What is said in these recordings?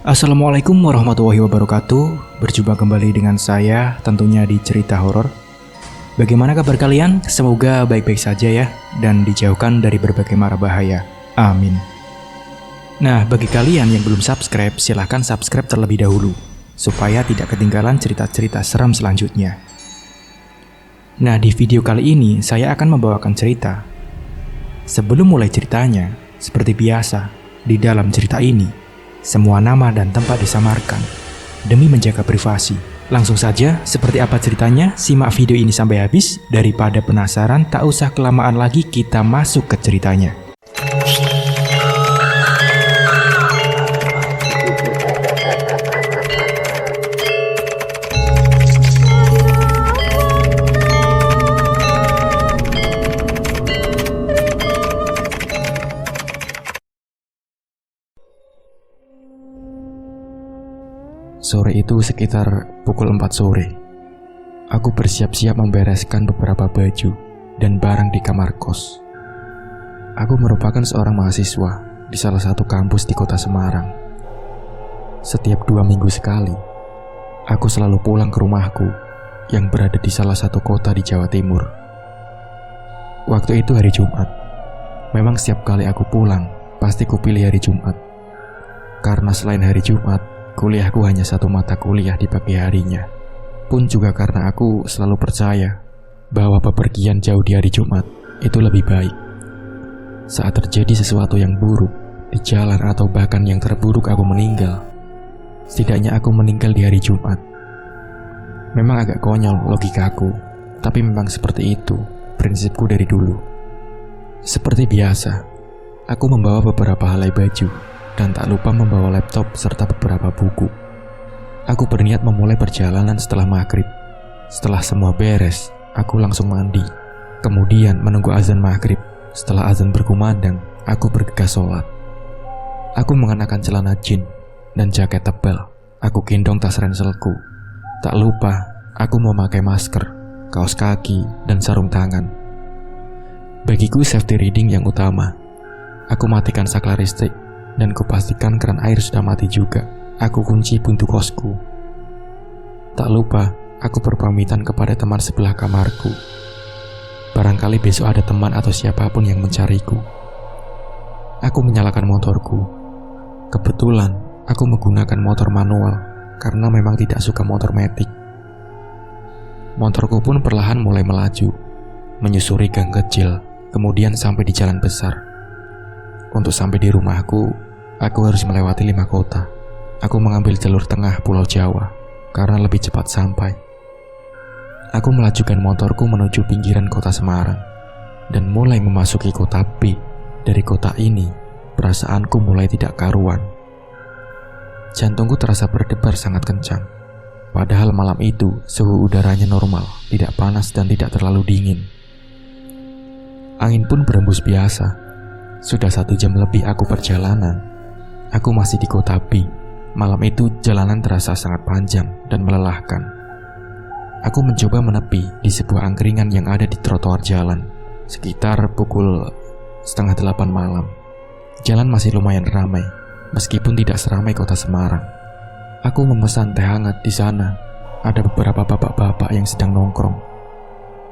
Assalamualaikum warahmatullahi wabarakatuh. Berjumpa kembali dengan saya tentunya di cerita horor. Bagaimana kabar kalian? Semoga baik-baik saja ya, dan dijauhkan dari berbagai mara bahaya. Amin. Nah, bagi kalian yang belum subscribe, silahkan subscribe terlebih dahulu supaya tidak ketinggalan cerita-cerita seram selanjutnya. Nah, di video kali ini saya akan membawakan cerita. Sebelum mulai ceritanya, seperti biasa, di dalam cerita ini semua nama dan tempat disamarkan demi menjaga privasi. Langsung saja, seperti apa ceritanya? Simak video ini sampai habis. Daripada penasaran, tak usah kelamaan lagi, kita masuk ke ceritanya. Sore itu sekitar pukul 4 sore. Aku bersiap-siap membereskan beberapa baju dan barang di kamar kos. Aku merupakan seorang mahasiswa di salah satu kampus di kota Semarang. Setiap 2 minggu sekali, aku selalu pulang ke rumahku yang berada di salah satu kota di Jawa Timur. Waktu itu hari Jumat. Memang setiap kali aku pulang, pasti kupilih hari Jumat. Karena selain hari Jumat, kuliahku hanya satu mata kuliah di pagi harinya. Pun juga karena aku selalu percaya bahwa bepergian jauh di hari Jumat itu lebih baik. Saat terjadi sesuatu yang buruk di jalan atau bahkan yang terburuk aku meninggal, setidaknya aku meninggal di hari Jumat. Memang agak konyol logikaku, tapi memang seperti itu prinsipku dari dulu. Seperti biasa, aku membawa beberapa helai baju dan tak lupa membawa laptop serta beberapa buku. Aku berniat memulai perjalanan setelah maghrib. Setelah semua beres, aku langsung mandi. Kemudian menunggu azan maghrib. Setelah azan berkumandang, aku bergegas sholat. Aku mengenakan celana jin dan jaket tebal. Aku gendong tas ranselku. Tak lupa, aku memakai masker, kaos kaki, dan sarung tangan. Bagiku safety reading yang utama. Aku matikan saklar listrik dan kupastikan keran air sudah mati juga. Aku kunci pintu kosku. Tak lupa, aku berpamitan kepada teman sebelah kamarku. Barangkali besok ada teman atau siapapun yang mencariku. Aku menyalakan motorku. Kebetulan, aku menggunakan motor manual karena memang tidak suka motor matic. Motorku pun perlahan mulai melaju, menyusuri gang kecil, kemudian sampai di jalan besar. Untuk sampai di rumahku, aku harus melewati 5 kota. Aku mengambil jalur tengah Pulau Jawa karena lebih cepat sampai. Aku melajukan motorku menuju pinggiran kota Semarang dan mulai memasuki kota B. Dari kota ini, perasaanku mulai tidak karuan. Jantungku terasa berdebar sangat kencang. Padahal malam itu suhu udaranya normal, tidak panas dan tidak terlalu dingin. Angin pun berembus biasa. Sudah 1 jam lebih aku perjalanan. Aku masih di kota B. Malam itu jalanan terasa sangat panjang dan melelahkan. Aku mencoba menepi di sebuah angkringan yang ada di trotoar jalan. Sekitar pukul 7:30 malam. Jalan masih lumayan ramai, meskipun tidak seramai kota Semarang. Aku memesan teh hangat di sana. Ada beberapa bapak-bapak yang sedang nongkrong.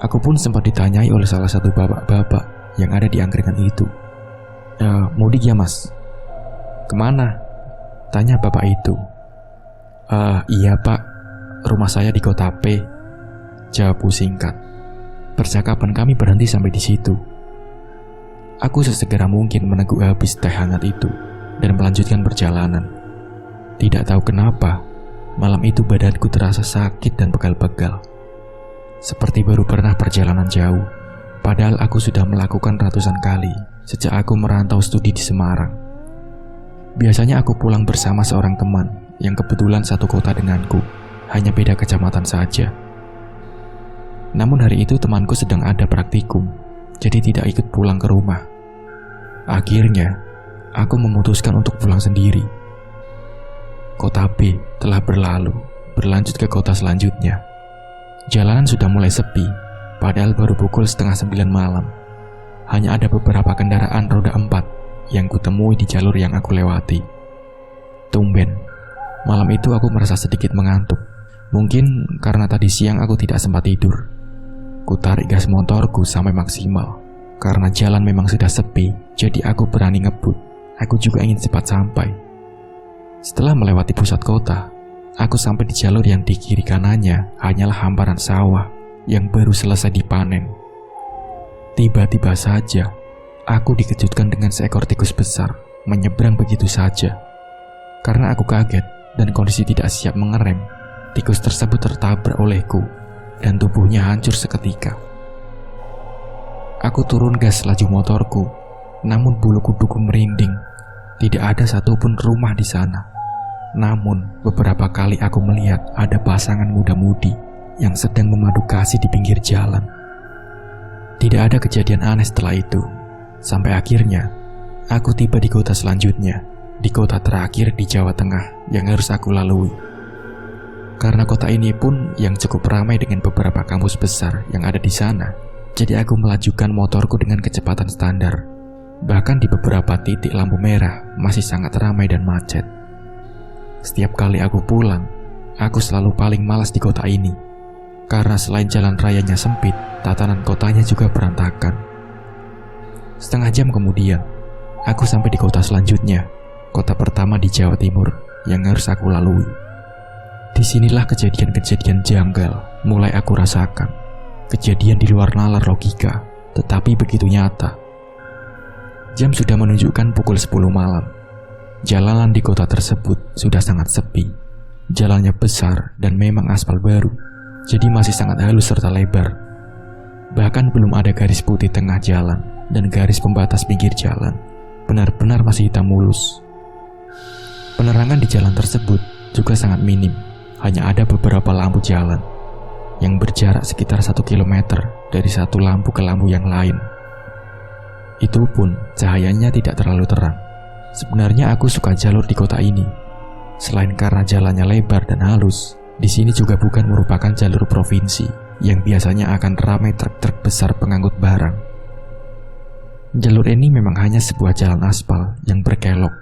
Aku pun sempat ditanyai oleh salah satu bapak-bapak yang ada di angkringan itu. Mudik ya mas? Kemana? Tanya bapak itu. Iya pak, rumah saya di kota P, jawabku singkat. Percakapan kami berhenti sampai di situ. Aku sesegera mungkin meneguk habis teh hangat itu dan melanjutkan perjalanan. Tidak tahu kenapa, malam itu badanku terasa sakit dan pegal-pegal. Seperti baru pernah perjalanan jauh, padahal aku sudah melakukan ratusan kali sejak aku merantau studi di Semarang. Biasanya aku pulang bersama seorang teman yang kebetulan satu kota denganku, hanya beda kecamatan saja. Namun hari itu temanku sedang ada praktikum, jadi tidak ikut pulang ke rumah. Akhirnya, aku memutuskan untuk pulang sendiri. Kota B telah berlalu, berlanjut ke kota selanjutnya. Jalanan sudah mulai sepi, padahal baru pukul 8:30 malam. Hanya ada beberapa kendaraan roda 4 yang kutemui di jalur yang aku lewati. Tumben, Malam itu aku merasa sedikit mengantuk. Mungkin karena tadi siang aku tidak sempat tidur. Ku tarik gas motorku sampai maksimal. Karena jalan memang sudah sepi, jadi aku berani ngebut. Aku juga ingin cepat sampai. Setelah melewati pusat kota, aku sampai di jalur yang di kiri kanannya hanyalah hamparan sawah yang baru selesai dipanen. Tiba-tiba saja, aku dikejutkan dengan seekor tikus besar menyeberang begitu saja. Karena aku kaget dan kondisi tidak siap mengerem, tikus tersebut tertabrak olehku dan tubuhnya hancur seketika. Aku turun gas laju motorku, namun bulu kuduku merinding. Tidak ada satupun rumah di sana. Namun beberapa kali aku melihat ada pasangan muda-mudi yang sedang memadu kasih di pinggir jalan. Tidak ada kejadian aneh setelah itu. Sampai akhirnya aku tiba di kota selanjutnya, di kota terakhir di Jawa Tengah yang harus aku lalui. Karena kota ini pun yang cukup ramai dengan beberapa kampus besar yang ada di sana, jadi aku melajukan motorku dengan kecepatan standar. Bahkan di beberapa titik lampu merah masih sangat ramai dan macet. Setiap kali aku pulang, aku selalu paling malas di kota ini. Karena selain jalan rayanya sempit, tatanan kotanya juga berantakan. Setengah jam kemudian, aku sampai di kota selanjutnya, kota pertama di Jawa Timur yang harus aku lalui. Disinilah kejadian-kejadian janggal mulai aku rasakan. Kejadian di luar nalar logika, tetapi begitu nyata. Jam sudah menunjukkan pukul 10 malam. Jalanan di kota tersebut sudah sangat sepi. Jalannya besar dan memang aspal baru, jadi masih sangat halus serta lebar. Bahkan belum ada garis putih tengah jalan dan garis pembatas pinggir jalan. Benar-benar masih hitam mulus. Penerangan di jalan tersebut juga sangat minim. Hanya ada beberapa lampu jalan yang berjarak sekitar 1 km dari satu lampu ke lampu yang lain. Itu pun cahayanya tidak terlalu terang. Sebenarnya aku suka jalur di kota ini. Selain karena jalannya lebar dan halus, di sini juga bukan merupakan jalur provinsi yang biasanya akan ramai truk-truk besar pengangkut barang. Jalur ini memang hanya sebuah jalan aspal yang berkelok,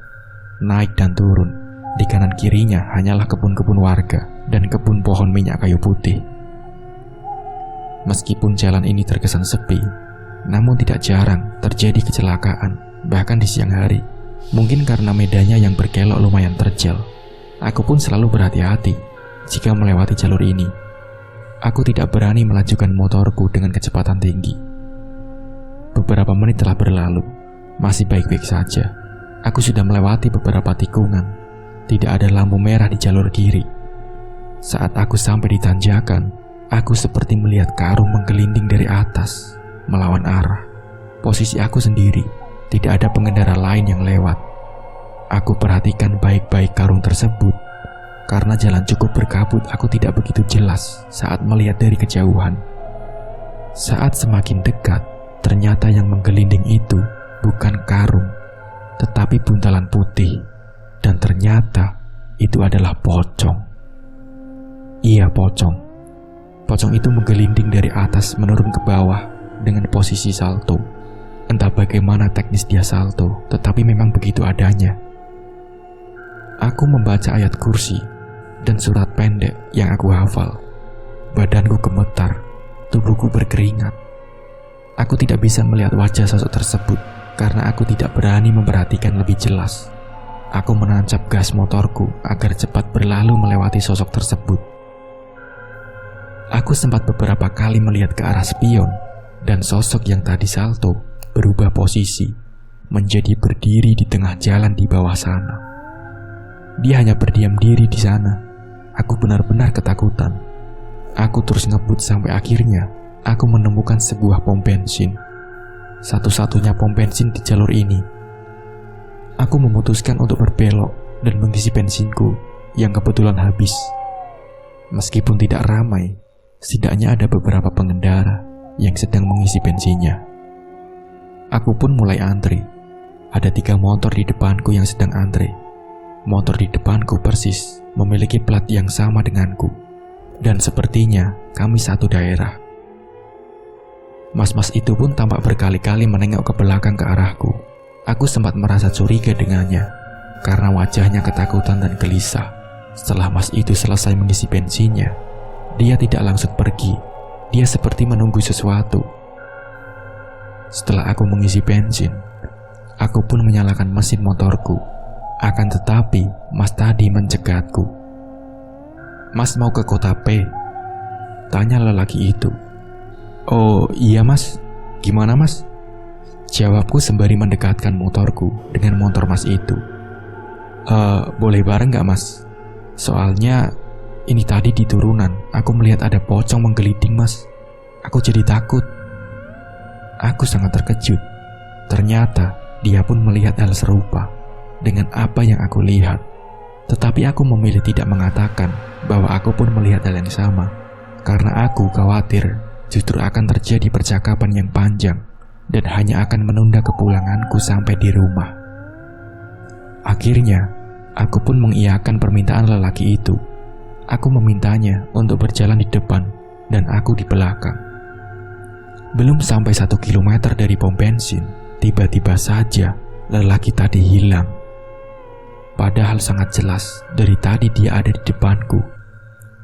naik dan turun. Di kanan kirinya hanyalah kebun-kebun warga dan kebun pohon minyak kayu putih. Meskipun jalan ini terkesan sepi, namun tidak jarang terjadi kecelakaan, bahkan di siang hari. Mungkin karena medannya yang berkelok lumayan terjal. Aku pun selalu berhati-hati jika melewati jalur ini. Aku tidak berani melajukan motorku dengan kecepatan tinggi. Beberapa menit telah berlalu, masih baik-baik saja. Aku sudah melewati beberapa tikungan. Tidak ada lampu merah di jalur kiri. Saat aku sampai di tanjakan, aku seperti melihat karung menggelinding dari atas melawan arah. Posisi aku sendiri, tidak ada pengendara lain yang lewat. Aku perhatikan baik-baik karung tersebut. Karena jalan cukup berkabut, aku tidak begitu jelas saat melihat dari kejauhan. Saat semakin dekat, ternyata yang menggelinding itu bukan karung, tetapi buntalan putih. Dan ternyata itu adalah pocong. Iya, pocong. Pocong itu menggelinding dari atas menurun ke bawah dengan posisi salto. Entah bagaimana teknis dia salto, tetapi memang begitu adanya. Aku membaca ayat kursi dan surat pendek yang aku hafal. Badanku gemetar, tubuhku berkeringat. Aku tidak bisa melihat wajah sosok tersebut karena aku tidak berani memperhatikan lebih jelas. Aku menancap gas motorku agar cepat berlalu melewati sosok tersebut. Aku sempat beberapa kali melihat ke arah spion, dan sosok yang tadi salto berubah posisi menjadi berdiri di tengah jalan di bawah sana. Dia hanya berdiam diri di sana. Aku benar-benar ketakutan. Aku terus ngebut sampai akhirnya aku menemukan sebuah pom bensin. Satu-satunya pom bensin di jalur ini. Aku memutuskan untuk berbelok dan mengisi bensinku yang kebetulan habis. Meskipun tidak ramai, setidaknya ada beberapa pengendara yang sedang mengisi bensinnya. Aku pun mulai antri. Ada 3 motor di depanku yang sedang antri. Motor di depanku persis memiliki plat yang sama denganku. Dan sepertinya kami satu daerah. Mas-mas itu pun tampak berkali-kali menengok ke belakang ke arahku. Aku sempat merasa curiga dengannya karena wajahnya ketakutan dan gelisah. Setelah mas itu selesai mengisi bensinnya, dia tidak langsung pergi. Dia seperti menunggu sesuatu. Setelah aku mengisi bensin, aku pun menyalakan mesin motorku. Akan tetapi, mas tadi mencegatku. "Mas mau ke kota P?" tanya lelaki itu. "Oh iya mas, gimana mas?" jawabku sembari mendekatkan motorku dengan motor mas itu. Boleh bareng gak mas? Soalnya ini tadi di turunan aku melihat ada pocong menggeliting mas. Aku jadi takut." Aku sangat terkejut. Ternyata dia pun melihat hal serupa dengan apa yang aku lihat. Tetapi aku memilih tidak mengatakan bahwa aku pun melihat hal yang sama, karena aku khawatir justru akan terjadi percakapan yang panjang dan hanya akan menunda kepulanganku sampai di rumah. Akhirnya, aku pun mengiyakan permintaan lelaki itu. Aku memintanya untuk berjalan di depan dan aku di belakang. Belum sampai 1 kilometer dari pom bensin, tiba-tiba saja lelaki tadi hilang. Padahal sangat jelas dari tadi dia ada di depanku.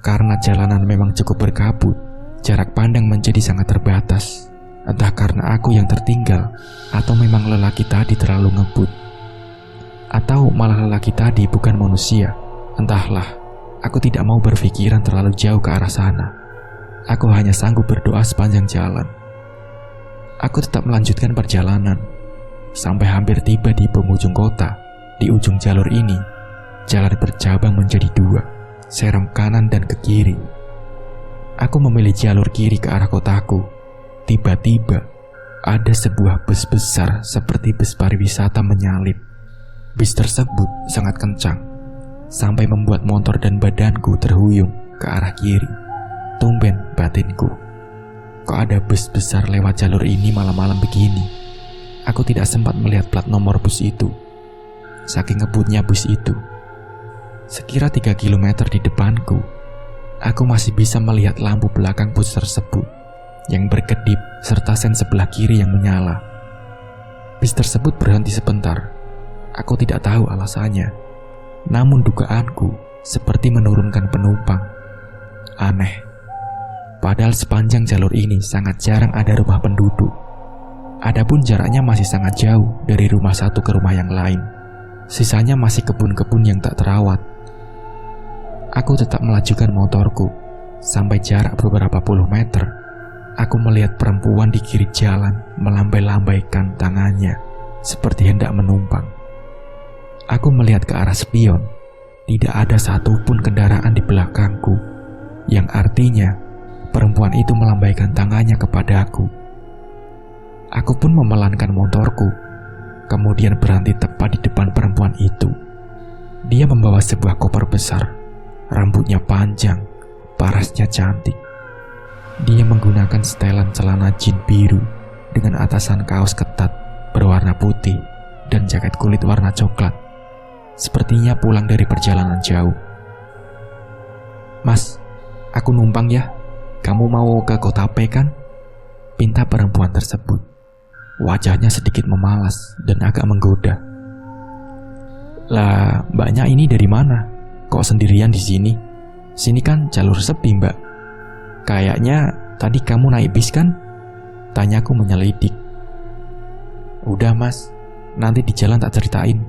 Karena jalanan memang cukup berkabut, jarak pandang menjadi sangat terbatas. Entah karena aku yang tertinggal, atau memang lelaki tadi terlalu ngebut, atau malah lelaki tadi bukan manusia. Entahlah, aku tidak mau berpikiran terlalu jauh ke arah sana. Aku hanya sanggup berdoa sepanjang jalan. Aku tetap melanjutkan perjalanan sampai hampir tiba di penghujung kota. Di ujung jalur ini, jalan bercabang menjadi 2, serong kanan dan ke kiri. Aku memilih jalur kiri ke arah kotaku. Tiba-tiba, ada sebuah bus besar seperti bus pariwisata menyalip. Bis tersebut sangat kencang, sampai membuat motor dan badanku terhuyung ke arah kiri. Tumben batinku, kok ada bus besar lewat jalur ini malam-malam begini? Aku tidak sempat melihat plat nomor bus itu, saking ngebutnya bus itu. Sekira 3 kilometer di depanku, aku masih bisa melihat lampu belakang bus tersebut yang berkedip serta sen sebelah kiri yang menyala. Bis tersebut berhenti sebentar. Aku tidak tahu alasannya, namun dugaanku seperti menurunkan penumpang. Aneh, padahal sepanjang jalur ini sangat jarang ada rumah penduduk. Adapun jaraknya masih sangat jauh dari rumah satu ke rumah yang lain. Sisanya masih kebun-kebun yang tak terawat. Aku tetap melajukan motorku. Sampai jarak beberapa puluh meter, aku melihat perempuan di kiri jalan melambai-lambaikan tangannya seperti hendak menumpang. Aku melihat ke arah spion. Tidak ada satupun kendaraan di belakangku, yang artinya perempuan itu melambaikan tangannya kepadaku. Aku pun memelankan motorku, kemudian berhenti tepat di depan perempuan itu. Dia membawa sebuah koper besar, rambutnya panjang, parasnya cantik. Dia menggunakan setelan celana jeans biru dengan atasan kaos ketat berwarna putih dan jaket kulit warna coklat. Sepertinya pulang dari perjalanan jauh. "Mas, aku numpang ya. Kamu mau ke kota P kan?" pinta perempuan tersebut. Wajahnya sedikit memalas dan agak menggoda. "Lah, mbaknya ini dari mana? Kok sendirian di sini? Sini kan jalur sepi, mbak. Kayaknya tadi kamu naik bis kan?" tanyaku menyelidik. "Udah mas, nanti di jalan tak ceritain.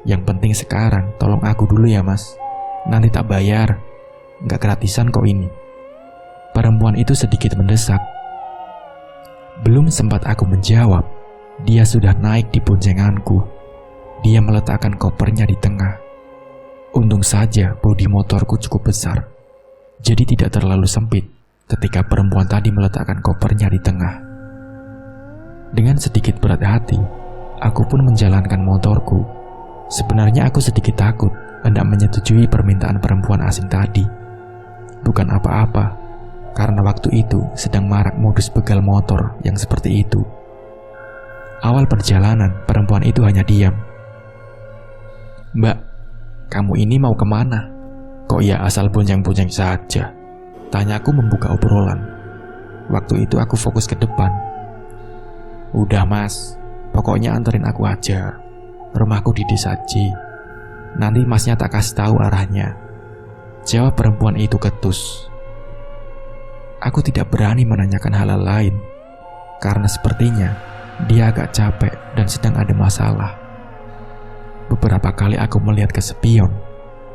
Yang penting sekarang tolong aku dulu ya mas. Nanti tak bayar. Nggak gratisan kok ini." Perempuan itu sedikit mendesak. Belum sempat aku menjawab, dia sudah naik di boncenganku. Dia meletakkan kopernya di tengah. Untung saja bodi motorku cukup besar, jadi tidak terlalu sempit ketika perempuan tadi meletakkan kopernya di tengah. Dengan sedikit berat hati, aku pun menjalankan motorku. Sebenarnya aku sedikit takut hendak menyetujui permintaan perempuan asing tadi. Bukan apa-apa, karena waktu itu sedang marak modus begal motor yang seperti itu. Awal perjalanan, perempuan itu hanya diam. "Mbak, kamu ini mau kemana? Kok ya asal bonceng-bonceng saja?" tanyaku membuka obrolan. Waktu itu aku fokus ke depan. "Udah mas, pokoknya anterin aku aja. Rumahku di desa J. Nanti masnya tak kasih tahu arahnya. Jawab perempuan itu ketus. Aku tidak berani menanyakan hal lain, karena sepertinya dia agak capek dan sedang ada masalah. Beberapa kali aku melihat ke spion,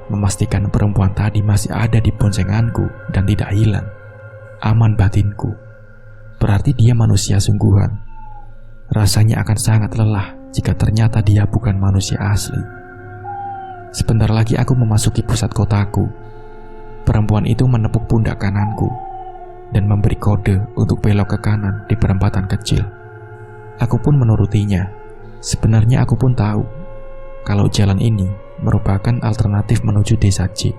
memastikan perempuan tadi masih ada di boncenganku dan tidak hilang. Aman batinku. Berarti dia manusia sungguhan. Rasanya akan sangat lelah jika ternyata dia bukan manusia asli. Sebentar lagi aku memasuki pusat kotaku. Perempuan itu menepuk pundak kananku dan memberi kode untuk belok ke kanan di perempatan kecil. Aku pun menurutinya. Sebenarnya aku pun tahu kalau jalan ini merupakan alternatif menuju desa C.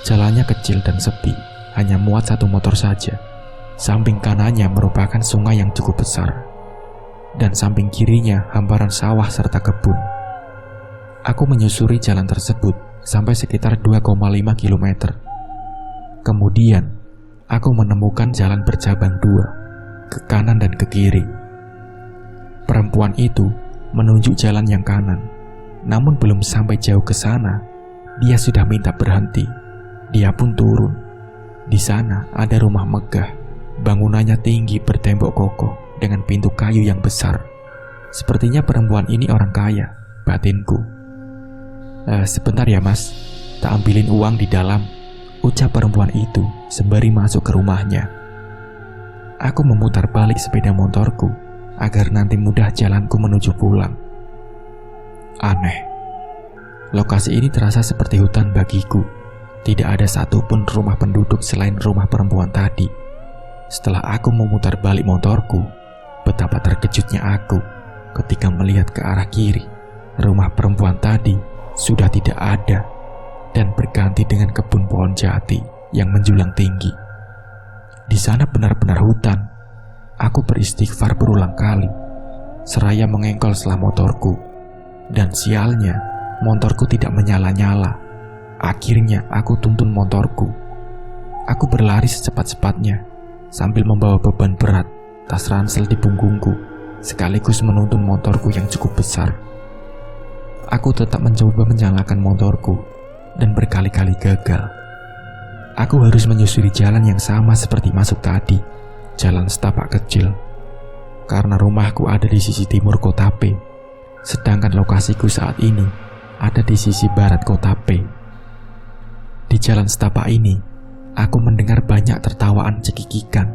Jalannya kecil dan sepi, hanya muat satu motor saja. Samping kanannya merupakan sungai yang cukup besar, dan samping kirinya hamparan sawah serta kebun. Aku menyusuri jalan tersebut sampai sekitar 2,5 km. Kemudian, aku menemukan jalan bercabang dua, ke kanan dan ke kiri. Perempuan itu menunjuk jalan yang kanan, namun belum sampai jauh ke sana, dia sudah minta berhenti. Dia pun turun. Di sana ada rumah megah, bangunannya tinggi bertembok kokoh dengan pintu kayu yang besar. Sepertinya perempuan ini orang kaya, batinku. Sebentar ya mas, tak ambilin uang di dalam, ucap perempuan itu sembari masuk ke rumahnya. Aku memutar balik sepeda motorku agar nanti mudah jalanku menuju pulang. Aneh, lokasi ini terasa seperti hutan bagiku. Tidak ada satupun rumah penduduk selain rumah perempuan tadi. Setelah aku memutar balik motorku, betapa terkejutnya aku ketika melihat ke arah kiri. Rumah perempuan tadi sudah tidak ada dan berganti dengan kebun pohon jati yang menjulang tinggi. Di sana benar-benar hutan. Aku beristighfar berulang kali, seraya mengengkol setelah motorku. Dan sialnya, motorku tidak menyala-nyala. Akhirnya aku tuntun motorku. Aku berlari secepat-cepatnya sambil membawa beban berat, tas ransel di punggungku, sekaligus menuntun motorku yang cukup besar. Aku tetap mencoba menyalakan motorku dan berkali-kali gagal. Aku harus menyusuri jalan yang sama seperti masuk tadi, jalan setapak kecil. Karena rumahku ada di sisi timur kota P, sedangkan lokasiku saat ini ada di sisi barat kota P. Di jalan setapak ini, aku mendengar banyak tertawaan cekikikan,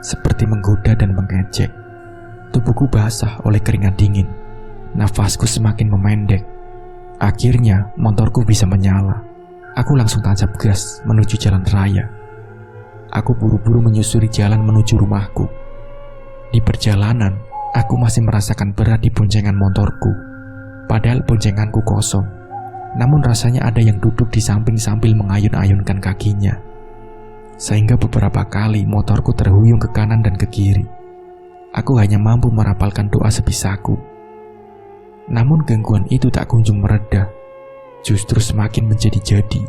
seperti menggoda dan mengejek. Tubuhku basah oleh keringat dingin. Nafasku semakin memendek. Akhirnya, motorku bisa menyala. Aku langsung tancap gas menuju jalan raya. Aku buru-buru menyusuri jalan menuju rumahku. Di perjalanan, aku masih merasakan berat di boncengan motorku. Padahal boncenganku kosong. Namun rasanya ada yang duduk di samping sambil mengayun-ayunkan kakinya. Sehingga beberapa kali motorku terhuyung ke kanan dan ke kiri. Aku hanya mampu merapalkan doa sebisaku. Namun gangguan itu tak kunjung mereda, justru semakin menjadi-jadi.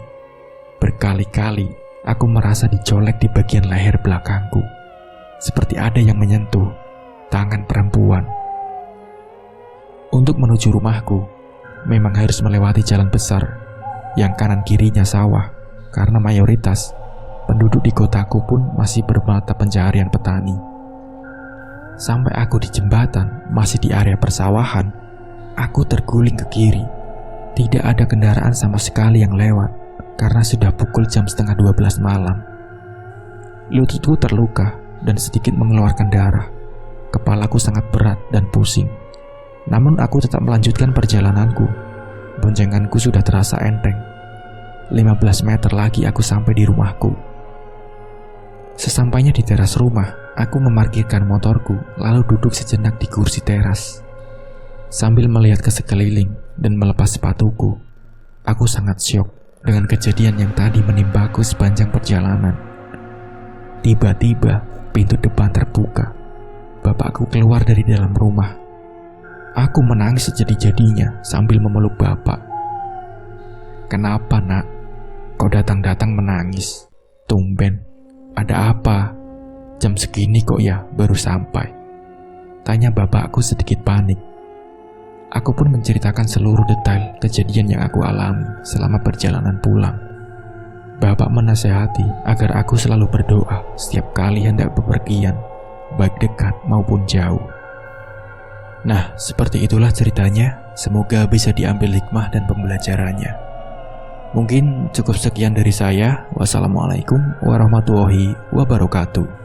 Berkali-kali aku merasa dicolek di bagian leher belakangku, seperti ada yang menyentuh tangan perempuan. Untuk menuju rumahku, memang harus melewati jalan besar, yang kanan kirinya sawah, karena mayoritas penduduk di kotaku pun masih bermata pencaharian petani. Sampai aku di jembatan, masih di area persawahan, aku terguling ke kiri. Tidak ada kendaraan sama sekali yang lewat, karena sudah pukul jam 11:30 malam. Lututku terluka dan sedikit mengeluarkan darah. Kepalaku sangat berat dan pusing. Namun aku tetap melanjutkan perjalananku. Boncenganku sudah terasa enteng. 15 meter lagi aku sampai di rumahku. Sesampainya di teras rumah, aku memarkirkan motorku lalu duduk sejenak di kursi teras. Sambil melihat ke sekeliling dan melepas sepatuku, aku sangat syok dengan kejadian yang tadi menimbaku sepanjang perjalanan. Tiba-tiba pintu depan terbuka. Bapakku keluar dari dalam rumah. Aku menangis sejadi-jadinya sambil memeluk bapak. "Kenapa nak? Kau datang-datang menangis? Tumben, ada apa? Jam segini kok ya baru sampai?" tanya bapakku sedikit panik. Aku pun menceritakan seluruh detail kejadian yang aku alami selama perjalanan pulang. Bapak menasehati agar aku selalu berdoa setiap kali hendak bepergian, baik dekat maupun jauh. Nah, seperti itulah ceritanya. Semoga bisa diambil hikmah dan pembelajarannya. Mungkin cukup sekian dari saya. Wassalamualaikum warahmatullahi wabarakatuh.